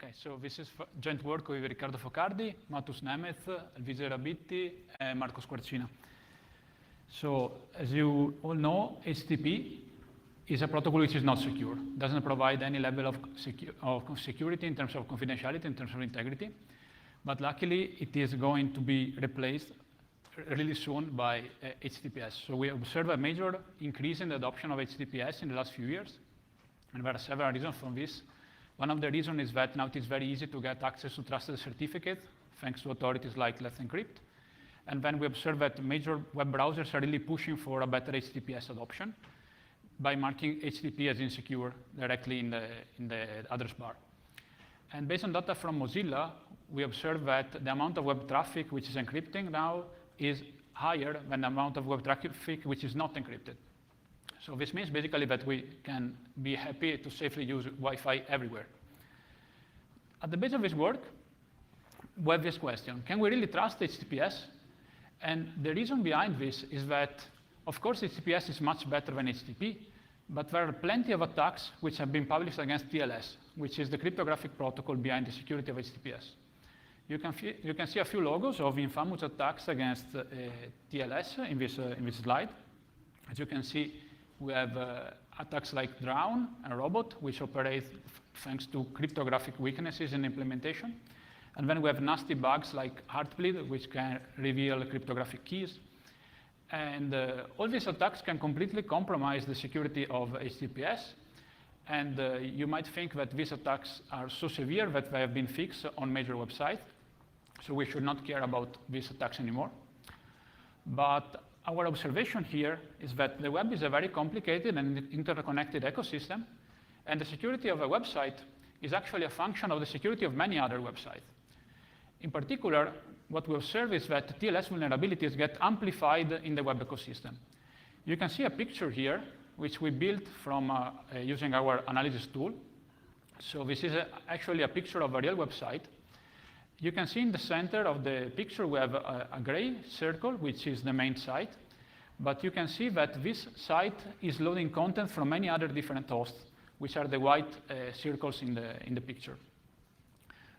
Okay, so this is joint work with Riccardo Focardi, Matus Nemeth, Elvise Rabitti, and Marco Squarcina. So, as you all know, HTTP is a protocol which is not secure. Doesn't provide any level of security in terms of confidentiality, in terms of integrity. But luckily, it is going to be replaced really soon by HTTPS. So we observe a major increase in the adoption of HTTPS in the last few years. And there are several reasons for this. One of the reasons is that now it is very easy to get access to trusted certificates, thanks to authorities like Let's Encrypt. And then we observe that major web browsers are really pushing for a better HTTPS adoption by marking HTTP as insecure directly in the address bar. And based on data from Mozilla, we observe that the amount of web traffic which is encrypting now is higher than the amount of web traffic which is not encrypted. So this means basically that we can be happy to safely use Wi-Fi everywhere. At the base of this work, we have this question: can we really trust HTTPS? And the reason behind this is that, of course, HTTPS is much better than HTTP, but there are plenty of attacks which have been published against TLS, which is the cryptographic protocol behind the security of HTTPS. You can see a few logos of infamous attacks against TLS in this slide. As you can see, we have attacks like Drown and Robot, which operate thanks to cryptographic weaknesses in implementation. And then we have nasty bugs like Heartbleed, which can reveal cryptographic keys. And all these attacks can completely compromise the security of HTTPS. And you might think that these attacks are so severe that they have been fixed on major websites. So we should not care about these attacks anymore. But our observation here is that the web is a very complicated and interconnected ecosystem. And the security of a website is actually a function of the security of many other websites. In particular, what we observe is that TLS vulnerabilities get amplified in the web ecosystem. You can see a picture here, which we built from using our analysis tool. So this is actually a picture of a real website. You can see in the center of the picture we have a gray circle, which is the main site. But you can see that this site is loading content from many other different hosts, which are the white circles in the picture.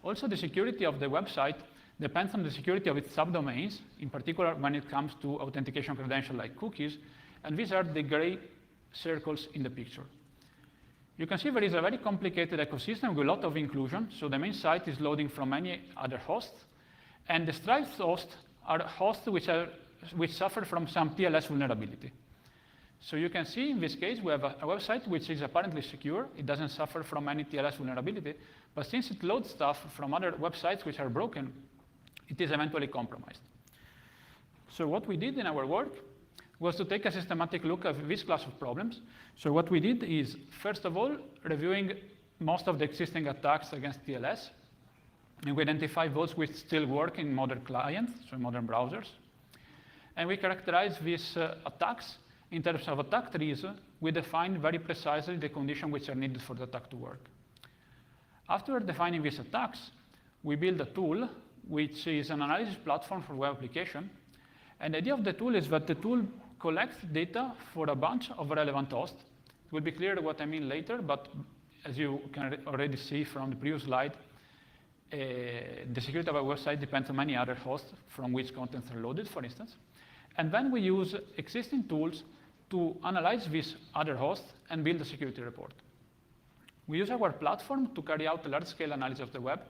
Also, the security of the website depends on the security of its subdomains, in particular when it comes to authentication credentials like cookies. And these are the gray circles in the picture. You can see there is a very complicated ecosystem with a lot of inclusion. So the main site is loading from many other hosts. And the striped hosts are hosts which suffer from some TLS vulnerability. So you can see in this case, we have a website which is apparently secure. It doesn't suffer from any TLS vulnerability. But since it loads stuff from other websites which are broken, it is eventually compromised. So what we did in our work was to take a systematic look at this class of problems. So what we did is, first of all, reviewing most of the existing attacks against TLS. And we identified those which still work in modern clients, so in modern browsers. And we characterized these attacks in terms of attack trees. We defined very precisely the conditions which are needed for the attack to work. After defining these attacks, we built a tool which is an analysis platform for web application. And the idea of the tool is that the tool collects data for a bunch of relevant hosts. It will be clear what I mean later, but as you can already see from the previous slide, the security of a website depends on many other hosts from which contents are loaded, for instance. And then we use existing tools to analyze these other hosts and build a security report. We use our platform to carry out a large-scale analysis of the web.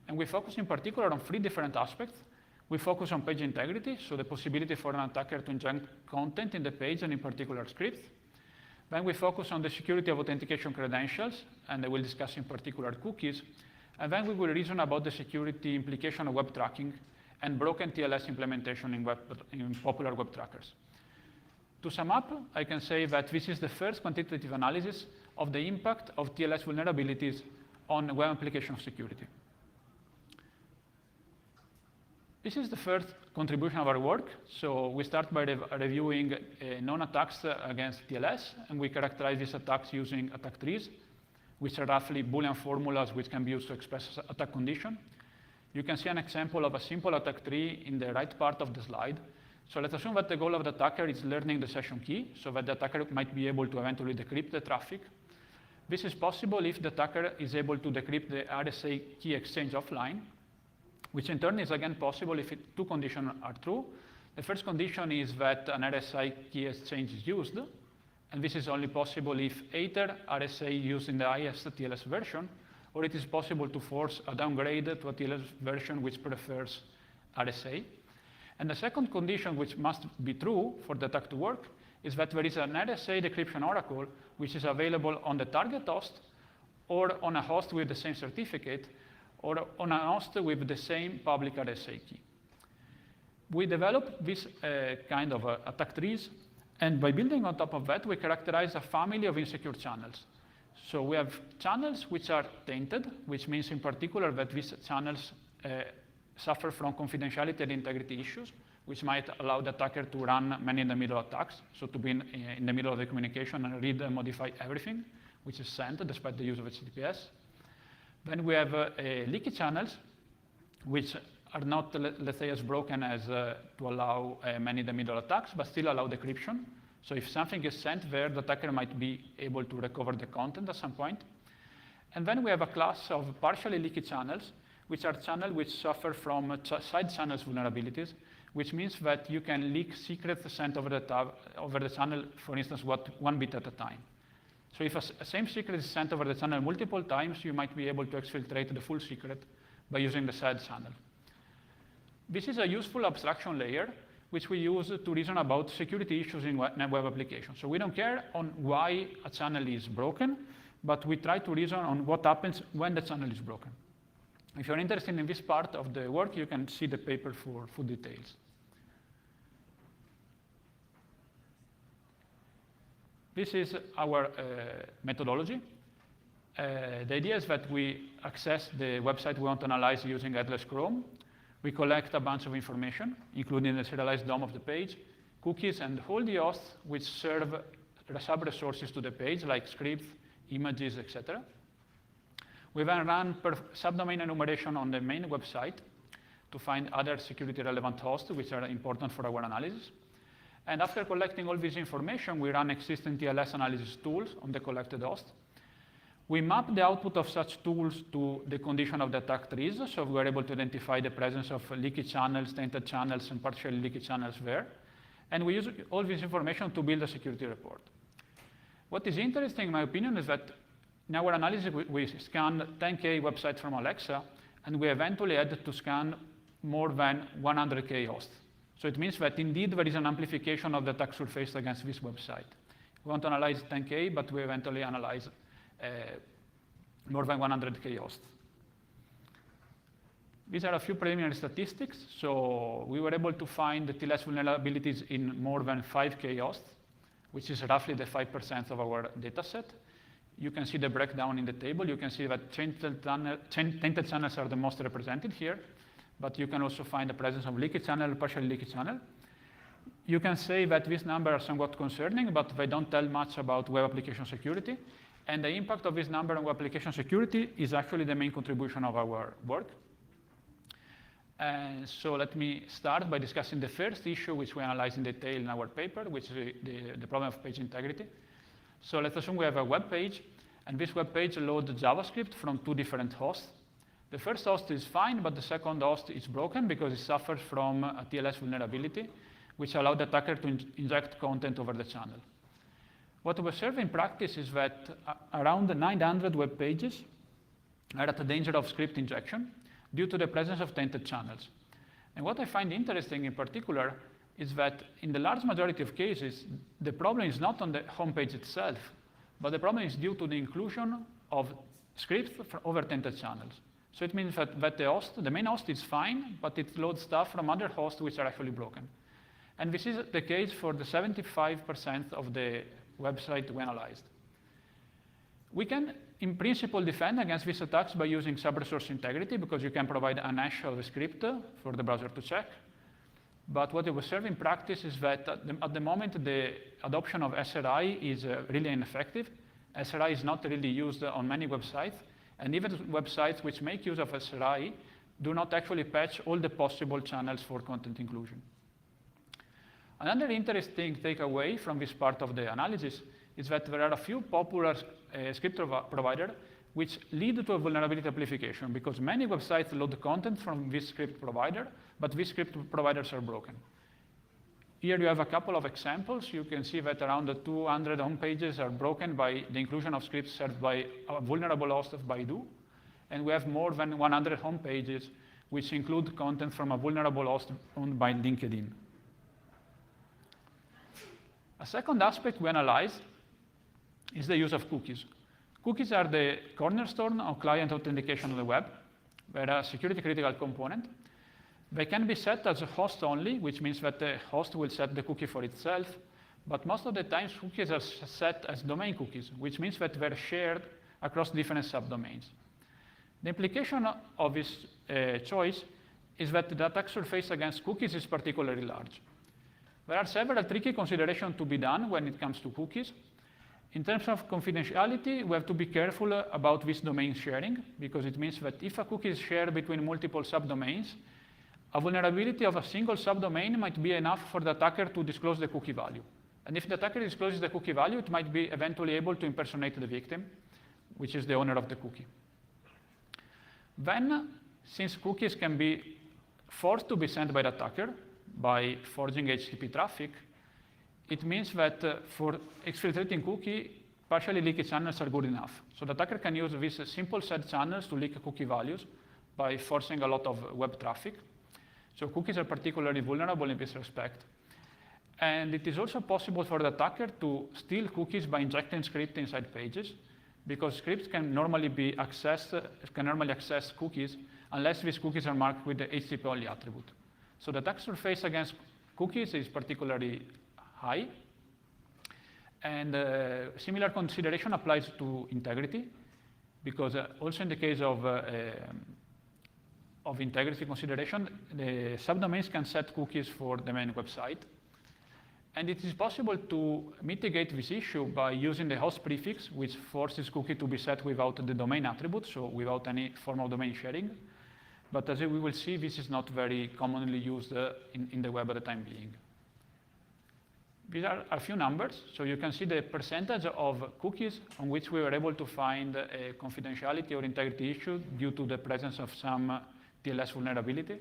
And we focus in particular on 3 different aspects. We focus on page integrity, so the possibility for an attacker to inject content in the page and in particular scripts. Then we focus on the security of authentication credentials, and I will discuss in particular cookies. And then we will reason about the security implication of web tracking and broken TLS implementation in popular web trackers. To sum up, I can say that this is the first quantitative analysis of the impact of TLS vulnerabilities on web application security. This is the first contribution of our work. So we start by reviewing known attacks against TLS, and we characterize these attacks using attack trees, which are roughly Boolean formulas which can be used to express attack condition. You can see an example of a simple attack tree in the right part of the slide. So let's assume that the goal of the attacker is learning the session key, so that the attacker might be able to eventually decrypt the traffic. This is possible if the attacker is able to decrypt the RSA key exchange offline, which in turn is again possible if two conditions are true. The first condition is that an RSA key exchange is used, and this is only possible if either RSA used in the highest TLS version, or it is possible to force a downgrade to a TLS version which prefers RSA. And the second condition, which must be true for the attack to work, is that there is an RSA decryption oracle which is available on the target host, or on a host with the same certificate, or on a host with the same public RSA key. We developed this kind of attack trees, and by building on top of that, we characterize a family of insecure channels. So we have channels which are tainted, which means in particular that these channels suffer from confidentiality and integrity issues, which might allow the attacker to run man-in-the-middle attacks, so to be in the middle of the communication and read and modify everything which is sent, despite the use of HTTPS. Then we have leaky channels, which are not, let's say, as broken as to allow man-in-the-middle attacks, but still allow decryption. So if something is sent there, the attacker might be able to recover the content at some point. And then we have a class of partially leaky channels, which are channels which suffer from side channels vulnerabilities, which means that you can leak secrets sent over the channel, for instance, 1 bit at a time. So if a same secret is sent over the channel multiple times, you might be able to exfiltrate the full secret by using the side channel. This is a useful abstraction layer, which we use to reason about security issues in web applications. So we don't care on why a channel is broken, but we try to reason on what happens when the channel is broken. If you're interested in this part of the work, you can see the paper for full details. This is our methodology. The idea is that we access the website we want to analyze using headless Chrome. We collect a bunch of information, including the serialized DOM of the page, cookies, and all the hosts which serve sub-resources to the page, like scripts, images, etc. We then run subdomain enumeration on the main website to find other security-relevant hosts which are important for our analysis. And after collecting all this information, we run existing TLS analysis tools on the collected host. We map the output of such tools to the condition of the attack trees, so we are able to identify the presence of leaky channels, tainted channels, and partially leaky channels there. And we use all this information to build a security report. What is interesting, in my opinion, is that in our analysis, we scanned 10K websites from Alexa, and we eventually had to scan more than 100K hosts. So it means that indeed there is an amplification of the attack surface against this website. We want to analyze 10K, but we eventually analyze more than 100K hosts. These are a few preliminary statistics. So we were able to find the TLS vulnerabilities in more than 5K hosts, which is roughly the 5% of our data set. You can see the breakdown in the table. You can see that tainted channels are the most represented here, but you can also find the presence of leaky channel, partially leaky channel. You can say that these numbers are somewhat concerning, but they don't tell much about web application security. And the impact of this number on web application security is actually the main contribution of our work. And so let me start by discussing the first issue, which we analyze in detail in our paper, which is the problem of page integrity. So let's assume we have a web page, and this web page loads JavaScript from 2 different hosts. The first host is fine, but the second host is broken because it suffers from a TLS vulnerability, which allows the attacker to inject content over the channel. What we observe in practice is that around 900 web pages are at the danger of script injection due to the presence of tainted channels. And what I find interesting in particular is that in the large majority of cases, the problem is not on the homepage itself, but the problem is due to the inclusion of scripts over tainted channels. So it means that the main host is fine, but it loads stuff from other hosts which are actually broken. And this is the case for the 75% of the website we analyzed. We can, in principle, defend against these attacks by using sub-resource integrity, because you can provide an hash of a script for the browser to check. But what we observe in practice is that at the moment, the adoption of SRI is really ineffective. SRI is not really used on many websites, and even websites which make use of SRI do not actually patch all the possible channels for content inclusion. Another interesting takeaway from this part of the analysis is that there are a few popular a script provider which lead to a vulnerability amplification, because many websites load content from this script provider, but these script providers are broken. Here you have a couple of examples. You can see that around 200 home pages are broken by the inclusion of scripts served by a vulnerable host of Baidu. And we have more than 100 home pages which include content from a vulnerable host owned by LinkedIn. A second aspect we analyze is the use of cookies. Cookies are the cornerstone of client authentication on the web. They're a security critical component. They can be set as a host only, which means that the host will set the cookie for itself. But most of the times, cookies are set as domain cookies, which means that they're shared across different subdomains. The implication of this choice is that the attack surface against cookies is particularly large. There are several tricky considerations to be done when it comes to cookies. In terms of confidentiality, we have to be careful about this domain sharing, because it means that if a cookie is shared between multiple subdomains, a vulnerability of a single subdomain might be enough for the attacker to disclose the cookie value. And if the attacker discloses the cookie value, it might be eventually able to impersonate the victim, which is the owner of the cookie. Then, since cookies can be forced to be sent by the attacker by forging HTTP traffic, it means that for exfiltrating cookie, partially leaky channels are good enough. So the attacker can use these simple side channels to leak cookie values by forcing a lot of web traffic. So cookies are particularly vulnerable in this respect. And it is also possible for the attacker to steal cookies by injecting scripts inside pages, because scripts can normally access cookies unless these cookies are marked with the HTTP only attribute. So the attack surface against cookies is particularly high. And similar consideration applies to integrity, because also in the case of integrity consideration, the subdomains can set cookies for the main website. And it is possible to mitigate this issue by using the host prefix, which forces cookie to be set without the domain attribute, so without any form of domain sharing. But as we will see, this is not very commonly used in the web at the time being. These are a few numbers. So you can see the percentage of cookies on which we were able to find a confidentiality or integrity issue due to the presence of some TLS vulnerability.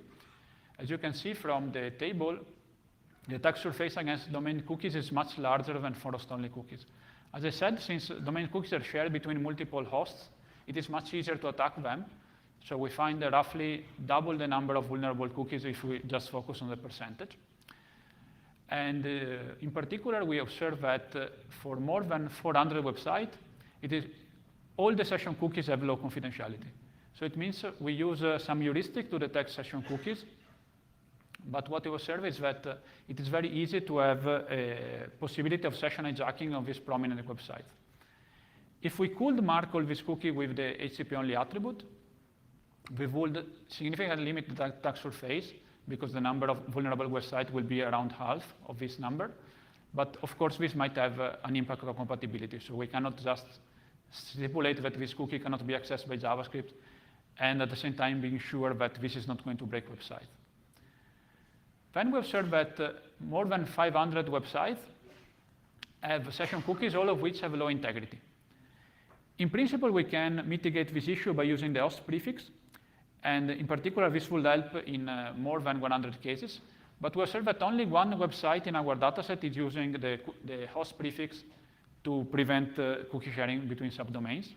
As you can see from the table, the attack surface against domain cookies is much larger than for host-only cookies. As I said, since domain cookies are shared between multiple hosts, it is much easier to attack them. So we find roughly double the number of vulnerable cookies if we just focus on the percentage. And in particular, we observe that for more than 400 websites, all the session cookies have low confidentiality. So it means we use some heuristic to detect session cookies. But what we observe is that it is very easy to have a possibility of session hijacking of this prominent website. If we could mark all this cookie with the HTTP-only attribute, we would significantly limit the attack surface, because the number of vulnerable websites will be around half of this number. But of course, this might have an impact on compatibility. So we cannot just stipulate that this cookie cannot be accessed by JavaScript, and at the same time being sure that this is not going to break website. Then we observe that more than 500 websites have session cookies, all of which have low integrity. In principle, we can mitigate this issue by using the host prefix. And in particular, this will help in more than 100 cases. But we observe that only one website in our dataset is using the host prefix to prevent cookie sharing between subdomains.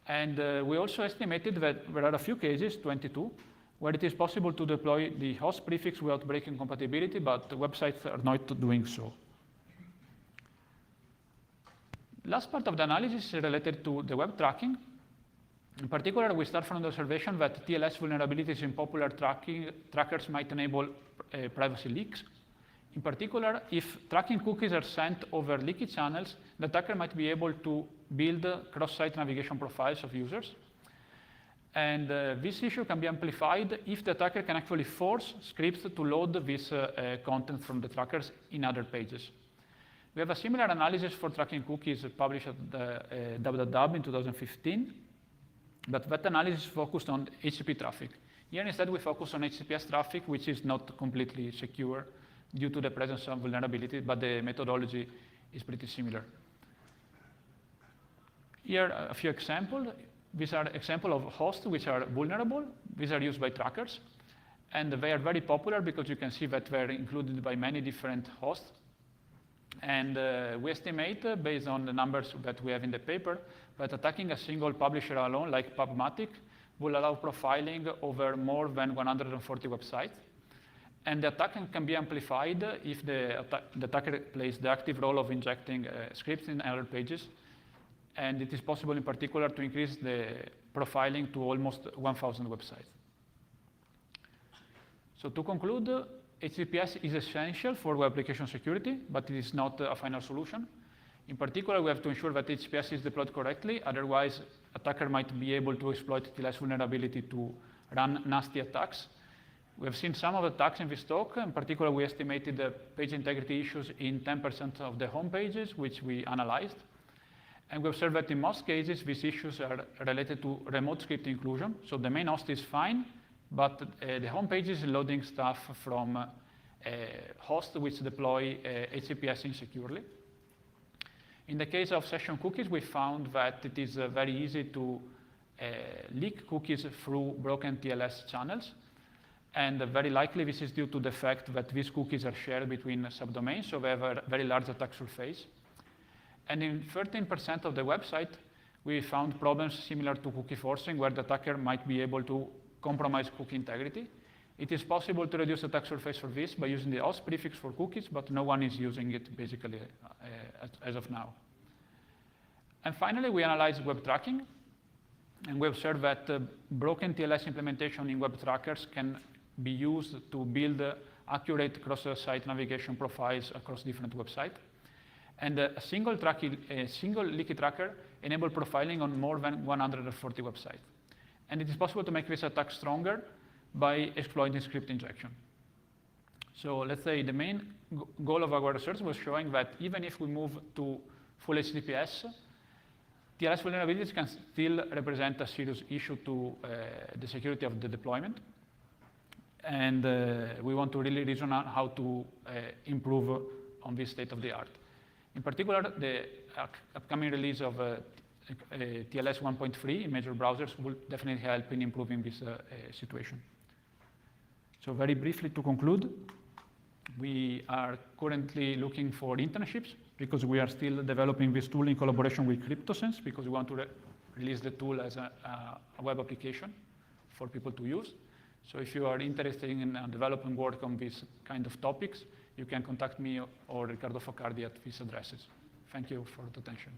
And we also estimated that there are a few cases, 22, where it is possible to deploy the host prefix without breaking compatibility, but the websites are not doing so. Last part of the analysis is related to the web tracking. In particular, we start from the observation that TLS vulnerabilities in popular trackers might enable privacy leaks. In particular, if tracking cookies are sent over leaky channels, the attacker might be able to build cross-site navigation profiles of users. And this issue can be amplified if the attacker can actually force scripts to load this content from the trackers in other pages. We have a similar analysis for tracking cookies published at the WWW in 2015, but that analysis focused on HTTP traffic. Here instead we focus on HTTPS traffic, which is not completely secure due to the presence of vulnerability, but the methodology is pretty similar. Here a few examples. These are examples of hosts which are vulnerable. These are used by trackers. And they are very popular because you can see that they're included by many different hosts. And we estimate, based on the numbers that we have in the paper, that attacking a single publisher alone, like PubMatic, will allow profiling over more than 140 websites. And the attack can be amplified if the attacker plays the active role of injecting scripts in error pages. And it is possible, in particular, to increase the profiling to almost 1,000 websites. So to conclude, HTTPS is essential for web application security, but it is not a final solution. In particular, we have to ensure that HTTPS is deployed correctly. Otherwise, attacker might be able to exploit TLS vulnerability to run nasty attacks. We have seen some of the attacks in this talk. In particular, we estimated the page integrity issues in 10% of the home pages, which we analyzed. And we observed that in most cases, these issues are related to remote script inclusion. So the main host is fine, but the home page is loading stuff from hosts which deploy HTTPS insecurely. In the case of session cookies, we found that it is very easy to leak cookies through broken TLS channels. And very likely this is due to the fact that these cookies are shared between subdomains, so they have a very large attack surface. And in 13% of the website, we found problems similar to cookie forcing, where the attacker might be able to compromise cookie integrity. It is possible to reduce attack surface for this by using the host prefix for cookies, but no one is using it basically as of now. And finally, we analyzed web tracking, and we observed that broken TLS implementation in web trackers can be used to build accurate cross-site navigation profiles across different websites. And a single leaky tracker enables profiling on more than 140 websites. And it is possible to make this attack stronger by exploiting script injection. So let's say the main goal of our research was showing that even if we move to full HTTPS, TLS vulnerabilities can still represent a serious issue to the security of the deployment. And we want to really reason on how to improve on this state of the art. In particular, the upcoming release of TLS 1.3 in major browsers will definitely help in improving this situation. So very briefly to conclude, we are currently looking for internships because we are still developing this tool in collaboration with CryptoSense because we want to release the tool as a web application for people to use. So if you are interested in developing work on these kind of topics, you can contact me or Riccardo Focardi at these addresses. Thank you for the attention.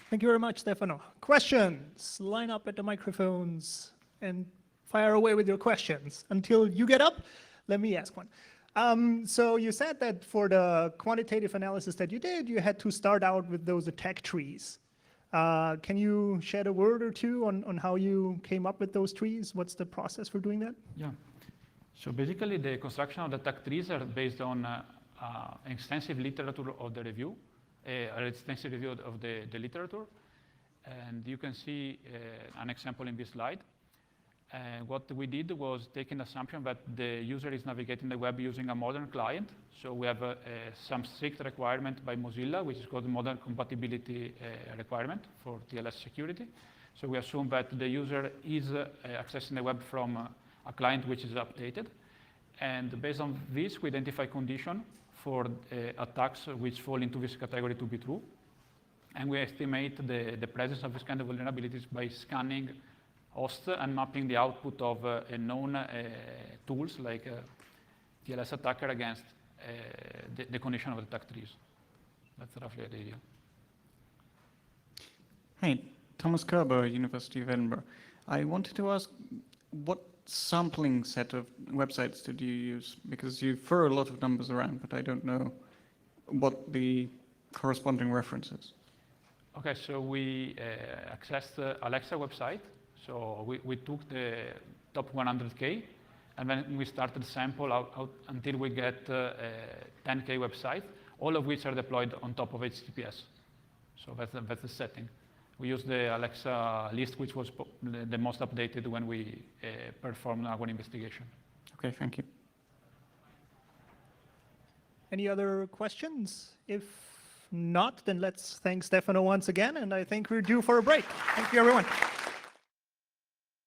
Thank you very much, Stefano. Questions? Line up at the microphones and fire away with your questions. Until you get up, let me ask one. So you said that for the quantitative analysis that you did, you had to start out with those attack trees. Can you shed a word or two on how you came up with those trees? What's the process for doing that? Yeah. So basically, the construction of the attack trees are based on extensive literature of the review, an extensive review of the literature. And you can see an example in this slide. What we did was take an assumption that the user is navigating the web using a modern client. So we have some strict requirement by Mozilla, which is called the modern compatibility requirement for TLS security. So we assume that the user is accessing the web from a client which is updated. And based on this, we identify conditions for attacks which fall into this category to be true. And we estimate the presence of this kind of vulnerabilities by scanning hosts and mapping the output of known tools like TLS attacker against the condition of the attack trees. That's roughly the idea. Hey, Thomas Kerber, University of Edinburgh. I wanted to ask, what sampling set of websites did you use? Because you throw a lot of numbers around, but I don't know what the corresponding reference is. Okay, so we accessed the Alexa website. So we took the top 100K, and then we started sample out until we get 10K websites, all of which are deployed on top of HTTPS. So that's the setting. We used the Alexa list, which was the most updated when we performed our investigation. Okay, thank you. Any other questions? If not, then let's thank Stefano once again, and I think we're due for a break. Thank you, everyone.